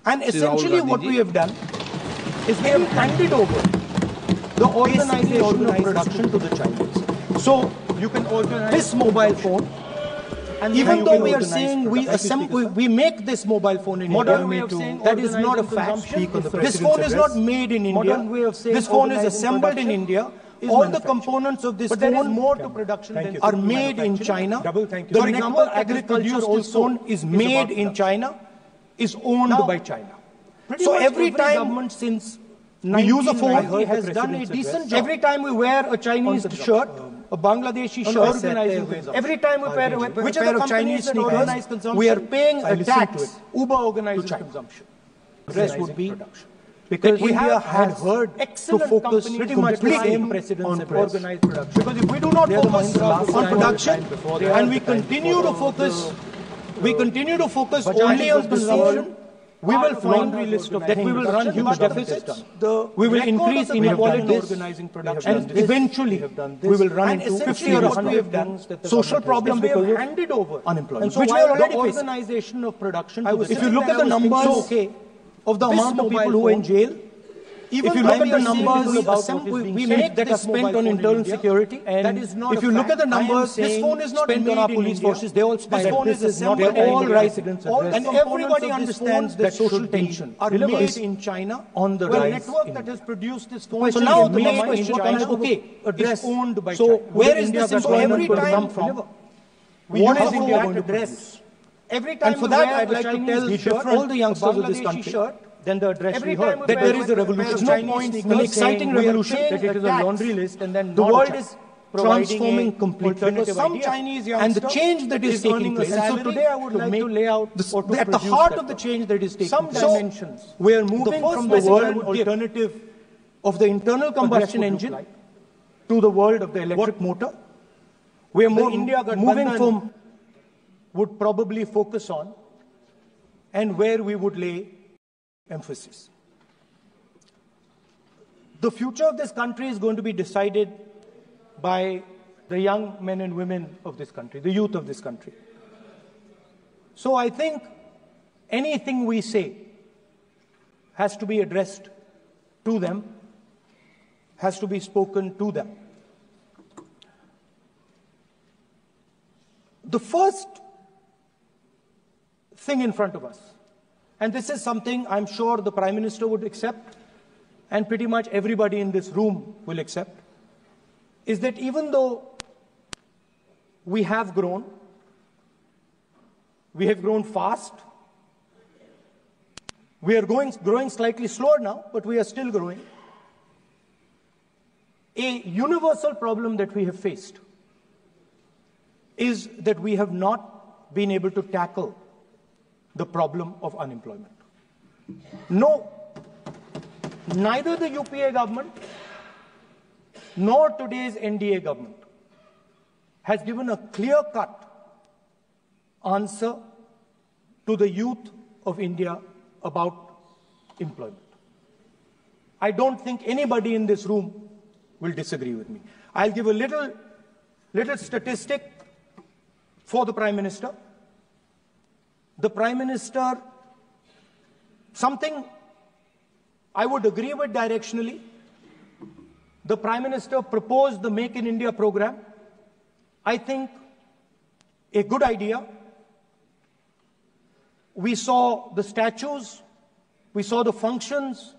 And essentially what we have done is we have handed over the organization of production to the Chinese. So you can organize this mobile phone, and even though we are saying we make this mobile phone in India, that is not a fact. This phone is not made in India. This phone is assembled in India. All the components of this phone are made in China. For example, agricultural phone is made in China, is owned by China. So every time since we use a phone, has done a decent job. Every time we wear a Chinese shirt, a Bangladeshi shirt, every time we wear which are the Chinese sneakers, we are paying a tax, Uber organized consumption. The rest would be because India had heard to focus pretty much the same precedents on organized production. Because if we do not focus on production and we continue to focus only on consumption, we will find that we will run huge deficits, we will increase inequalities, and eventually we will run into 50 or 100 social problems because of handed over unemployment, which we are already facing. If you look at the numbers of the amount of people who are in jail, if you look at the numbers we make that are spent on internal security, and if you look at the numbers spent on our police forces, they all spend. They're all right. And everybody understands that social tension are made in China on the rise. Network that has produced this phone. So now the next question comes, it's owned by China. So where is this employment going to come from? What is India going to address? Every time and for that, I'd like to tell all the youngsters of this country, then the address we heard, that there is a revolution. There's no point in an exciting revolution, that it is a laundry list, and then the world is transforming completely. Some Chinese youngsters, and the change that is taking place. And so today I would like to lay out at the heart of the change that is taking place. Some dimensions. We are moving from the world alternative of the internal combustion engine to the world of the electric motor. We are moving from would probably focus on, and where we would lay emphasis. The future of this country is going to be decided by the young men and women of this country, the youth of this country. So I think anything we say has to be addressed to them, has to be spoken to them. The first thing in front of us, and this is something I'm sure the Prime Minister would accept, and pretty much everybody in this room will accept, is that even though we have grown fast, we are growing slightly slower now, but we are still growing. A universal problem that we have faced is that we have not been able to tackle the problem of unemployment. No, neither the UPA government nor today's NDA government has given a clear-cut answer to the youth of India about employment. I don't think anybody in this room will disagree with me. I'll give a little statistic for the Prime Minister. The Prime Minister, something I would agree with directionally. The Prime Minister proposed the Make in India program. I think a good idea. We saw the statues, we saw the functions,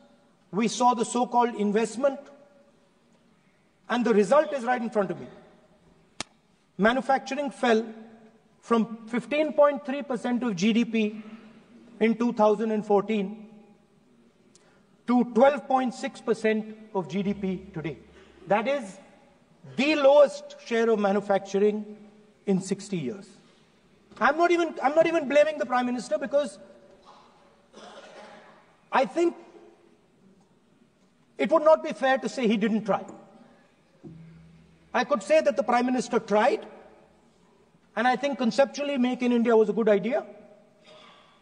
we saw the so-called investment, and the result is right in front of me. Manufacturing fell from 15.3% of GDP in 2014 to 12.6% of GDP today. That is the lowest share of manufacturing in 60 years. I'm not even blaming the Prime Minister, because I think it would not be fair to say he didn't try. I could say that the Prime Minister tried, and I think conceptually Make in India was a good idea,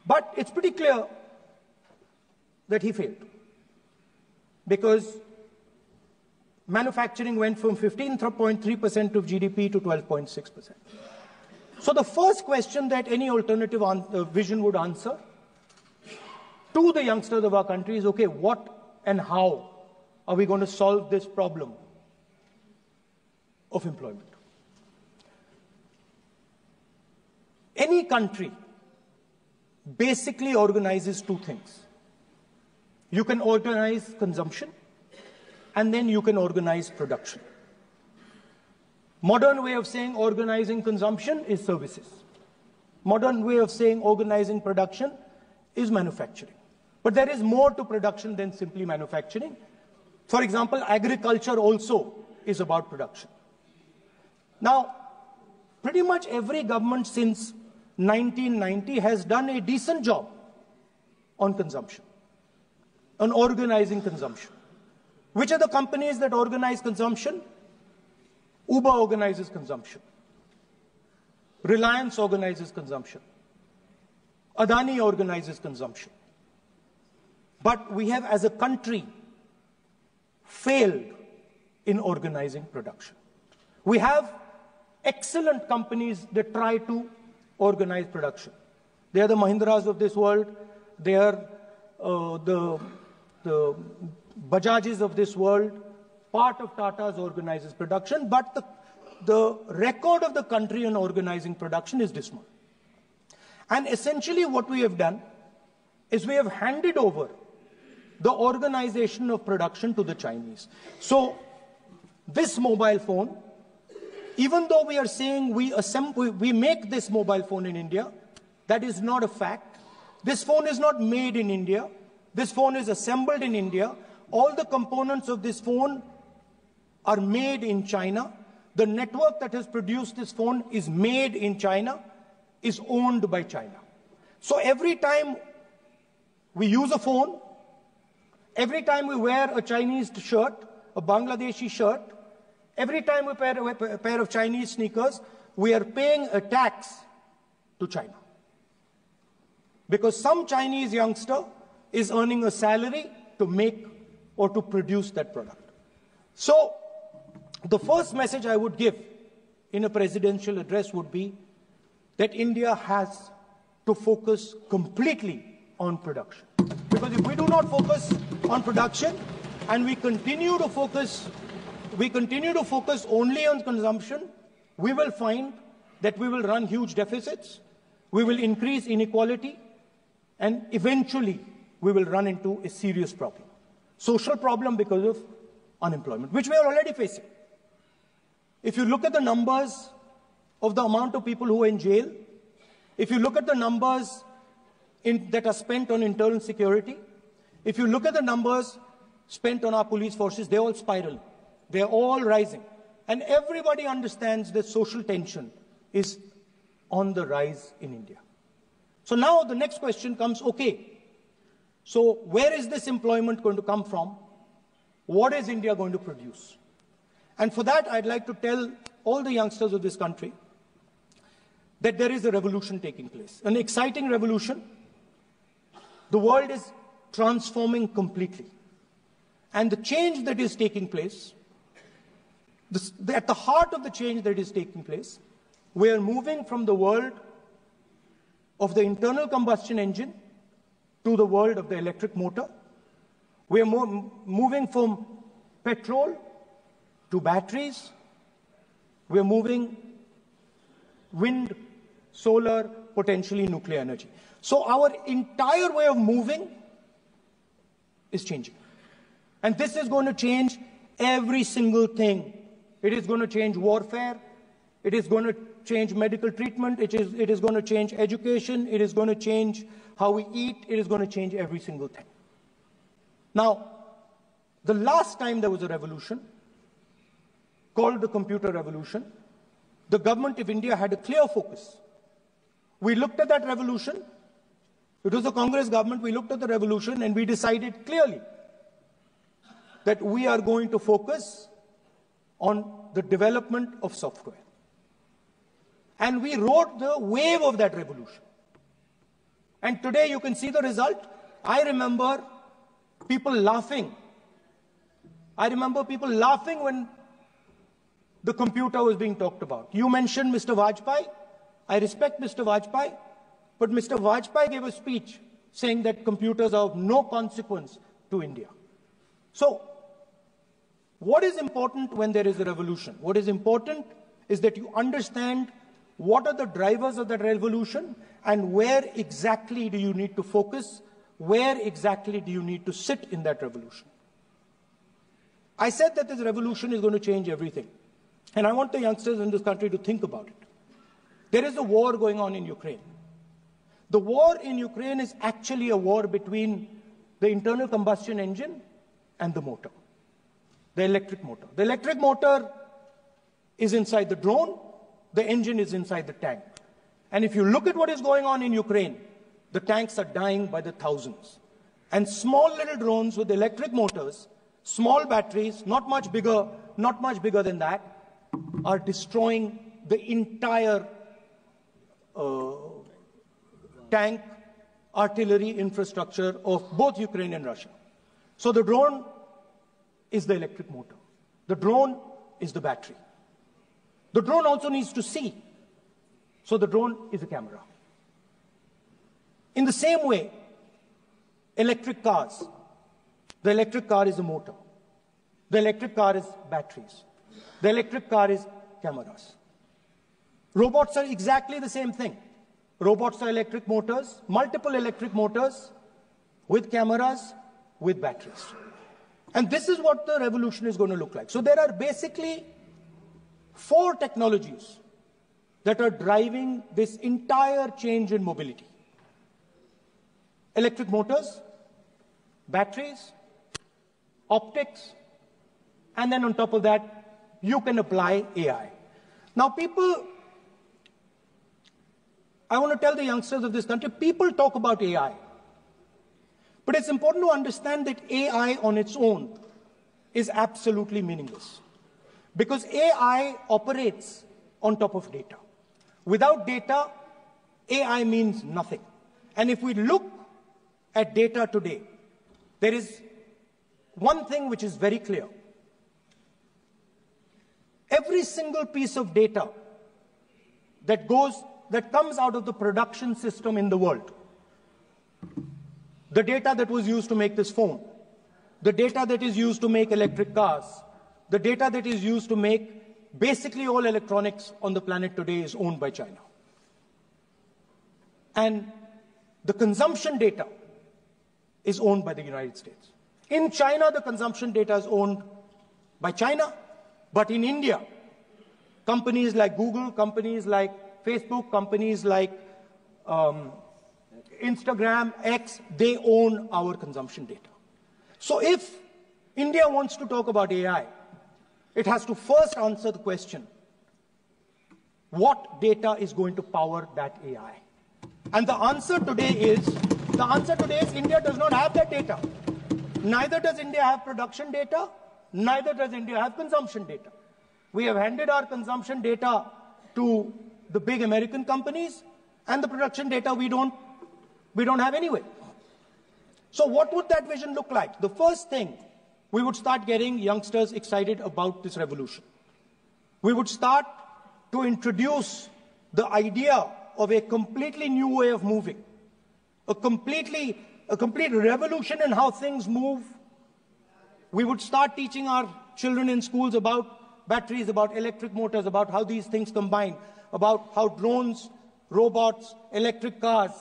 but it's pretty clear that he failed, because manufacturing went from 15.3% of GDP to 12.6%. So the first question that any alternative vision would answer to the youngsters of our country is, okay, what and how are we going to solve this problem of employment? Any country basically organizes two things. You can organize consumption, and then you can organize production. Modern way of saying organizing consumption is services. Modern way of saying organizing production is manufacturing. But there is more to production than simply manufacturing. For example, agriculture also is about production. Now, pretty much every government since 1990 has done a decent job on consumption, on organizing consumption. Which are the companies that organize consumption? Uber organizes consumption. Reliance organizes consumption. Adani organizes consumption. But we have, as a country, failed in organizing production. We have excellent companies that try to organize production. They are the Mahindras of this world. They are the Bajajs of this world. Part of Tata's organizes production, but the record of the country in organizing production is dismal. And essentially what we have done is we have handed over the organization of production to the Chinese. So this mobile phone, even though we are saying we make this mobile phone in India, that is not a fact. This phone is not made in India. This phone is assembled in India. All the components of this phone are made in China. The network that has produced this phone is made in China, is owned by China. So every time we use a phone, every time we wear a Chinese shirt, a Bangladeshi shirt, every time we wear a pair of Chinese sneakers, we are paying a tax to China. Because some Chinese youngster is earning a salary to make or to produce that product. So the first message I would give in a presidential address would be that India has to focus completely on production. Because if we do not focus on production and we continue to focus only on consumption, we will find that we will run huge deficits, we will increase inequality, and eventually we will run into a serious problem. Social problem because of unemployment, which we are already facing. If you look at the numbers of the amount of people who are in jail, if you look at the numbers that are spent on internal security, if you look at the numbers spent on our police forces, they're all spiraling. They're all rising. And everybody understands that social tension is on the rise in India. So now the next question comes, okay, so where is this employment going to come from? What is India going to produce? And for that, I'd like to tell all the youngsters of this country that there is a revolution taking place, an exciting revolution. The world is transforming completely. And the change that is taking place, at the heart of the change that is taking place, we are moving from the world of the internal combustion engine to the world of the electric motor. We are moving from petrol to batteries. We are moving wind, solar, potentially nuclear energy. So our entire way of moving is changing. And this is going to change every single thing. It is going to change warfare. It is going to change medical treatment. It is going to change education. It is going to change how we eat. It is going to change every single thing. Now, the last time there was a revolution, called the computer revolution, the government of India had a clear focus. We looked at that revolution. It was a Congress government. We looked at the revolution and we decided clearly that we are going to focus on the development of software. And we rode the wave of that revolution. And today you can see the result. I remember people laughing. I remember people laughing when the computer was being talked about. You mentioned Mr. Vajpayee. I respect Mr. Vajpayee. But Mr. Vajpayee gave a speech saying that computers are of no consequence to India. So, what is important when there is a revolution? What is important is that you understand what are the drivers of that revolution and where exactly do you need to focus, where exactly do you need to sit in that revolution. I said that this revolution is going to change everything. And I want the youngsters in this country to think about it. There is a war going on in Ukraine. The war in Ukraine is actually a war between the internal combustion engine and the motor, the electric motor. The electric motor is inside the drone, the engine is inside the tank. And if you look at what is going on in Ukraine, the tanks are dying by the thousands. And small little drones with electric motors, small batteries, not much bigger than that, are destroying the entire tank artillery infrastructure of both Ukraine and Russia. So the drone is the electric motor. The drone is the battery. The drone also needs to see. So the drone is a camera. In the same way, electric cars, the electric car is a motor. The electric car is batteries. The electric car is cameras. Robots are exactly the same thing. Robots are electric motors, multiple electric motors with cameras, with batteries. And this is what the revolution is going to look like. So there are basically 4 technologies that are driving this entire change in mobility. Electric motors, batteries, optics, and then on top of that, you can apply AI. Now I want to tell the youngsters of this country, people talk about AI. But it's important to understand that AI on its own is absolutely meaningless. Because AI operates on top of data. Without data, AI means nothing. And if we look at data today, there is one thing which is very clear. Every single piece of data that comes out of the production system in the world, the data that was used to make this phone, the data that is used to make electric cars, the data that is used to make basically all electronics on the planet today is owned by China. And the consumption data is owned by the United States. In China, the consumption data is owned by China, but in India, companies like Google, companies like Facebook, companies like Instagram, X, they own our consumption data. So if India wants to talk about AI, it has to first answer the question, what data is going to power that AI? And the answer today is India does not have that data. Neither does India have production data, neither does India have consumption data. We have handed our consumption data to the big American companies, and the production data we don't have anyway. So what would that vision look like? The first thing, we would start getting youngsters excited about this revolution. We would start to introduce the idea of a completely new way of moving, a complete revolution in how things move. We would start teaching our children in schools about batteries, about electric motors, about how these things combine, about how drones, robots, electric cars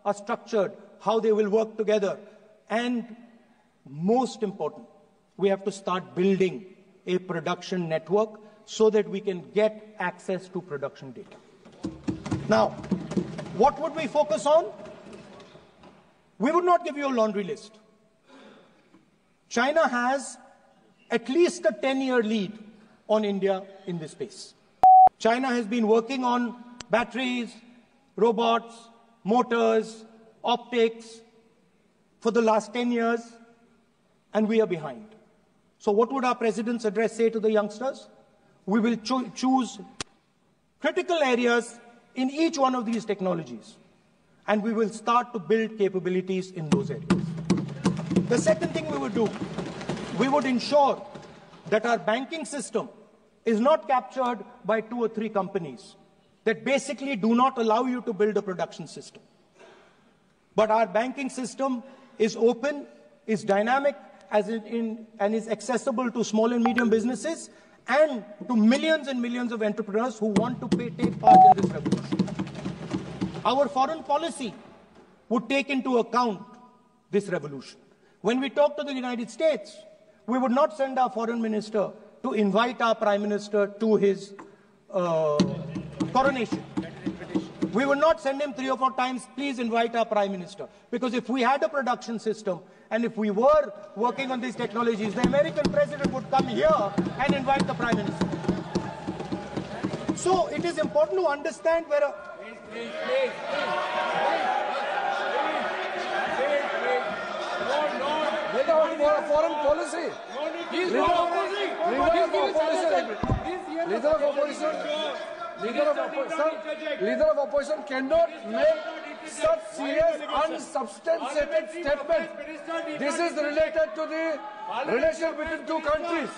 are structured, how they will work together. And most important, we have to start building a production network so that we can get access to production data. Now, what would we focus on? We would not give you a laundry list. China has at least a 10-year lead on India in this space. China has been working on batteries, robots, motors, optics for the last 10 years, and we are behind. So what would our president's address say to the youngsters? We will choose critical areas in each one of these technologies, and we will start to build capabilities in those areas. The second thing we would do, we would ensure that our banking system is not captured by 2 or 3 companies that basically do not allow you to build a production system. But our banking system is open, is dynamic, and is accessible to small and medium businesses and to millions and millions of entrepreneurs who want to take part in this revolution. Our foreign policy would take into account this revolution. When we talk to the United States, we would not send our foreign minister to invite our prime minister to his coronation. We would not send him 3 or 4 times, please invite our prime minister. Because if we had a production system and if we were working on these technologies, the American president would come here and invite the prime minister. So it is important to understand where a... Please. No. Foreign policy. He's not opposing. Leader of opposition cannot make such serious, unsubstantiated statement. This is related to the relation between 2 countries.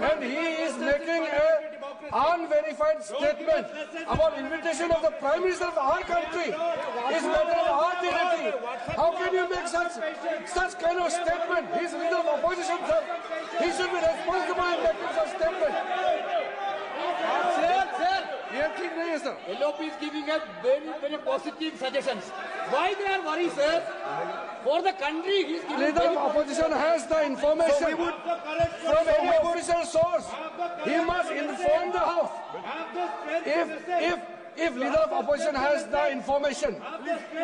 And he is making an unverified statement about invitation of the Prime Minister of our country. It's matter of our dignity. How can you make such kind of statement? He's leader of opposition, sir. He should be responsible in making such statement. Sir. LOP is giving us very positive suggestions. Why they are worried, sir? For the country, he is giving. Leader of opposition has the information from any official source. He must inform the House. If leader of opposition has the information,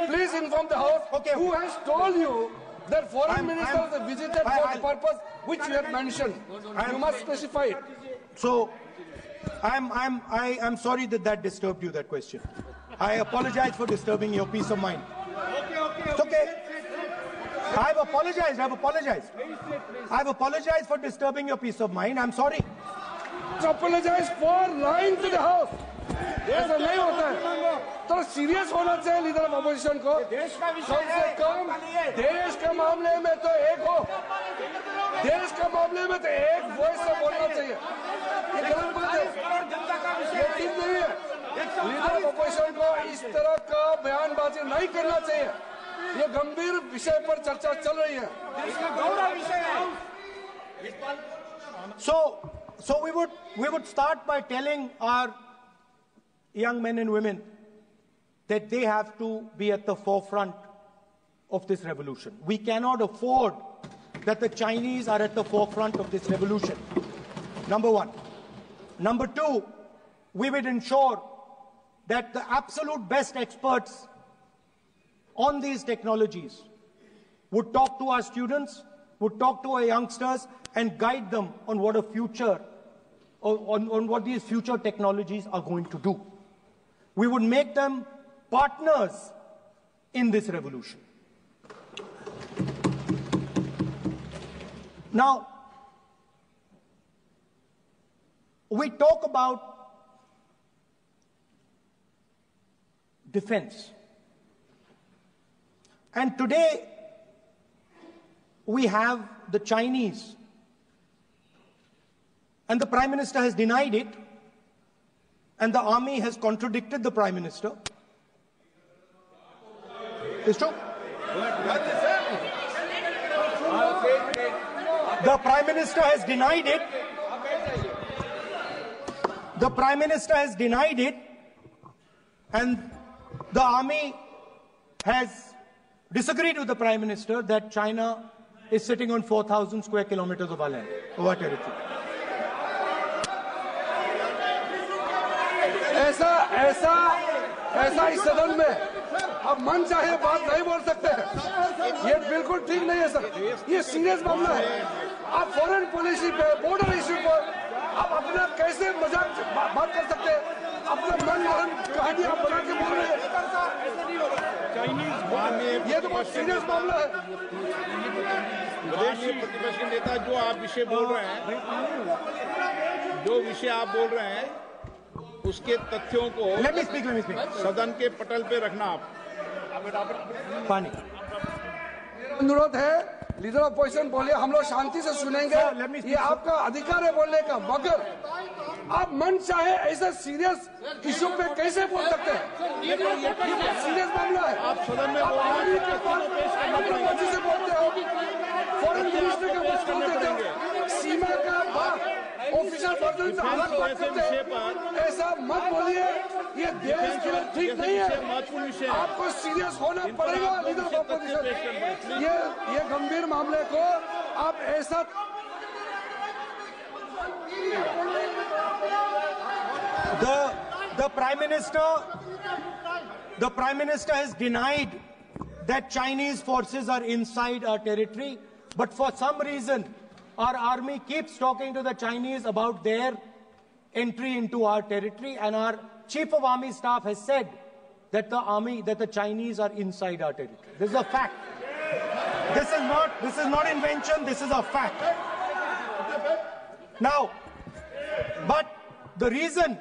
please inform the House. Okay. Who has told you that foreign ministers visited for the purpose which you have mentioned? You must specify it. So. I'm sorry that disturbed you, that question. I apologize for disturbing your peace of mind. It's okay. I've apologized. I've apologized for disturbing your peace of mind. I'm sorry. Apologize for lying to the House. ऐसा नहीं होता है. तो serious होना चाहिए leader of opposition को. कम से कम देश के मामले में तो एक हो. देश के मामले में तो एक वॉइस से बोलना चाहिए. ये गलत बात है. ये ठीक नहीं है. लीडर ऑफ अपोजिशन को इस तरह का बयानबाजी नहीं करना चाहिए. ये गंभीर विषय पर चर्चा चल रही है. So we would start by telling our young men and women that they have to be at the forefront of this revolution. We cannot afford that the Chinese are at the forefront of this revolution. Number one. Number two, we will ensure that the absolute best experts on these technologies would talk to our students, would talk to our youngsters, and guide them on what a future, on what these future technologies are going to do. We would make them partners in this revolution. Now, we talk about defense. And today, we have the Chinese. And the Prime Minister has denied it. And the army has contradicted the Prime Minister. It's true. The Prime Minister has denied it. The Prime Minister has denied it. And the army has disagreed with the Prime Minister that China is sitting on 4,000 square kilometers of our land, of our territory. ऐसा इस सदन में अब मन चाहे बात नहीं बोल सकते हैं. ये बिल्कुल ठीक नहीं है सर. ये सीरियस मामला है. आप फॉरेन पॉलिसी पे, बॉर्डर इश्यू पर आप अपना कैसे मजाक बात कर सकते हैं? अपना मन मरण कहानी आप बना के बोल रहे हैं. ये तो बहुत सीरियस मामला है. विदेशी प्रतिपक्ष के नेता जो आप विषय बोल रहे हैं, उसके तथ्यों को सदन के पटल पे रखना. आप अनुरोध है लीडर ऑफ अपोजिशन बोलिए, हम लोग शांति से सुनेंगे, ये आपका अधिकार है बोलने का, मगर आप मन चाहे ऐसा सीरियस इशू पे कैसे बोल सकते हैं? सीरियस मामला है, आप सदन में आर्मी के पास से बोलते हो, फॉरेन मिनिस्टर के पास बोलते हो, सीमा का बात ऑफिशियल पर्सन से अलग बात करते हैं, ऐसा मत बोलिए, ये देश के लिए ठीक नहीं है। आपको सीरियस होना पड़ेगा लीडर ऑफ अपोजिशन। ये गंभीर मामले को आप ऐसा The Prime Minister has denied that Chinese forces are inside our territory, but for some reason our army keeps talking to the Chinese about their entry into our territory, and our Chief of Army Staff has said that the Chinese are inside our territory. This is a fact. This is not invention, this is a fact. Now, but the reason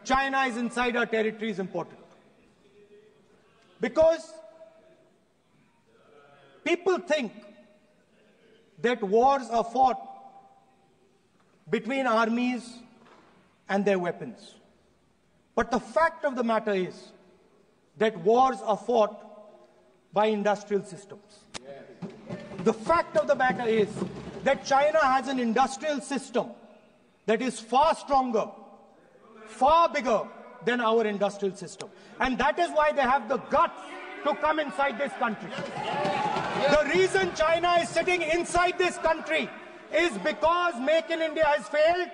China is inside our territory is important. Because people think that wars are fought between armies and their weapons. But the fact of the matter is that wars are fought by industrial systems. The fact of the matter is that China has an industrial system that is far stronger, far bigger than our industrial system. And that is why they have the guts to come inside this country. The reason China is sitting inside this country is because Make in India has failed.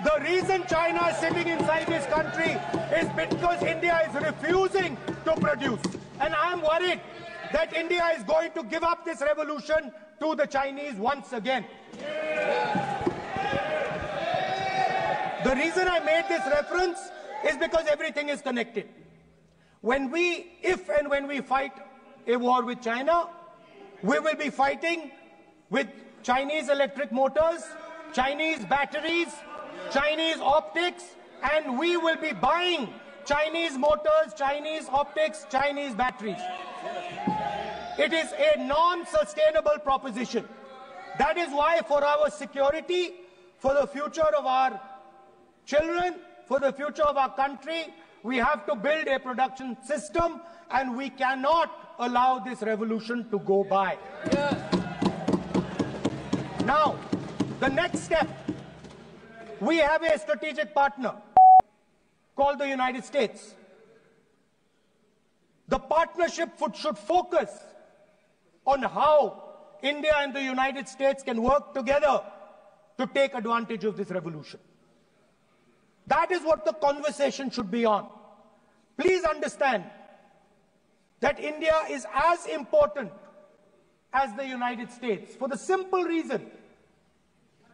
The reason China is sitting inside this country is because India is refusing to produce. And I am worried that India is going to give up this revolution to the Chinese once again. The reason I made this reference is because everything is connected. If and when we fight a war with China, we will be fighting with Chinese electric motors, Chinese batteries, Chinese optics, and we will be buying Chinese motors, Chinese optics, Chinese batteries. It is a non-sustainable proposition. That is why for our security, for the future of our children, for the future of our country, we have to build a production system, and we cannot allow this revolution to go by. Now, the next step, we have a strategic partner called the United States. The partnership should focus on how India and the United States can work together to take advantage of this revolution. That is what the conversation should be on. Please understand that India is as important as the United States for the simple reason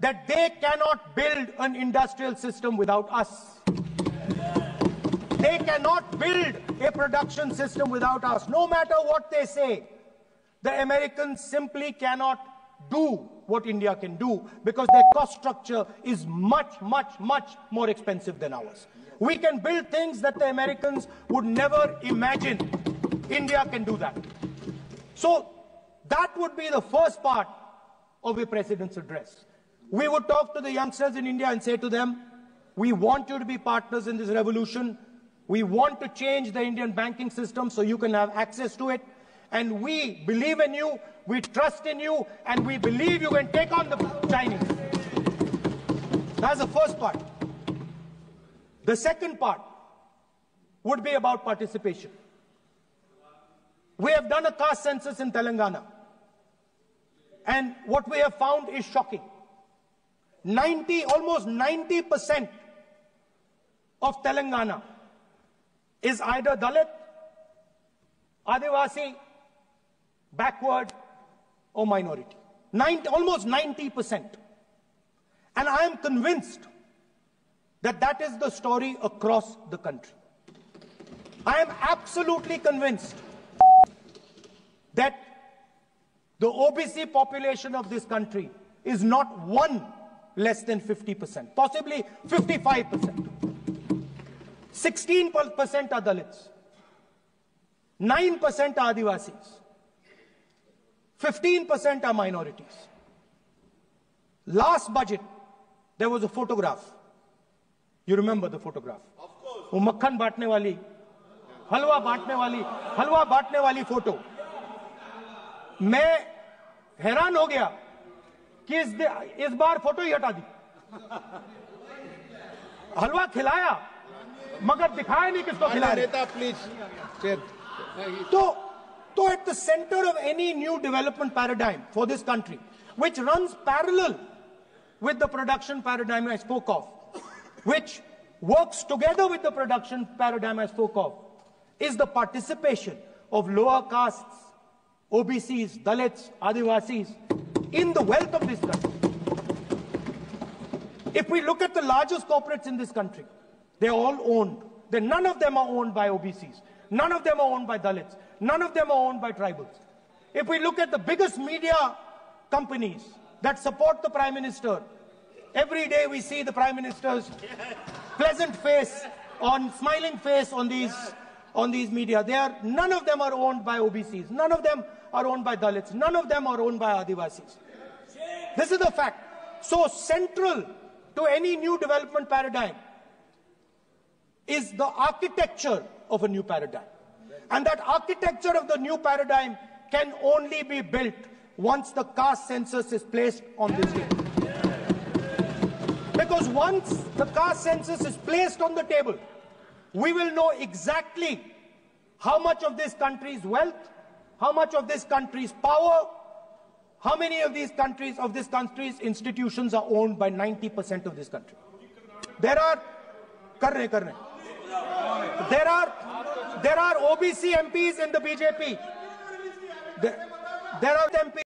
that they cannot build an industrial system without us. They cannot build a production system without us. No matter what they say, the Americans simply cannot do what India can do because their cost structure is much, much, much more expensive than ours. We can build things that the Americans would never imagine. India can do that. So that would be the first part of a president's address. We would talk to the youngsters in India and say to them, we want you to be partners in this revolution. We want to change the Indian banking system so you can have access to it. And we believe in you, we trust in you, and we believe you can take on the Chinese. That's the first part. The second part would be about participation. We have done a caste census in Telangana, and what we have found is shocking. Almost 90% of Telangana is either Dalit, Adivasi, backward, or minority. Almost 90%. And I am convinced that that is the story across the country. I am absolutely convinced that the OBC population of this country is not one less than 50%, possibly 55%. 16% are Dalits. 9% are Adivasis. 15% are minorities. Last budget, there was a photograph. You remember the photograph? Of course. वो मक्खन बांटने वाली, हलवा बांटने वाली photo. मैं हैरान हो गया कि इस बार फोटो ही हटा दी. हलवा खिलाया मगर दिखाया नहीं किसको खिला रहे. So at the center of any new development paradigm for this country, which runs parallel with the production paradigm I spoke of, which works together with the production paradigm I spoke of, is the participation of lower castes, OBCs, Dalits, Adivasis in the wealth of this country. If we look at the largest corporates in this country, they're all owned. None of them are owned by OBCs. None of them are owned by Dalits. None of them are owned by tribals. If we look at the biggest media companies that support the Prime Minister, every day we see the Prime Minister's pleasant face, smiling face on these media. None of them are owned by OBCs. None of them are owned by Dalits. None of them are owned by Adivasis. This is a fact. So central to any new development paradigm is the architecture of a new paradigm. And that architecture of the new paradigm can only be built once the caste census is placed on this table. Because once the caste census is placed on the table, we will know exactly how much of this country's wealth, how much of this country's power, how many of this country's institutions are owned by 90% of this country. There are OBC MPs in the BJP. There are MPs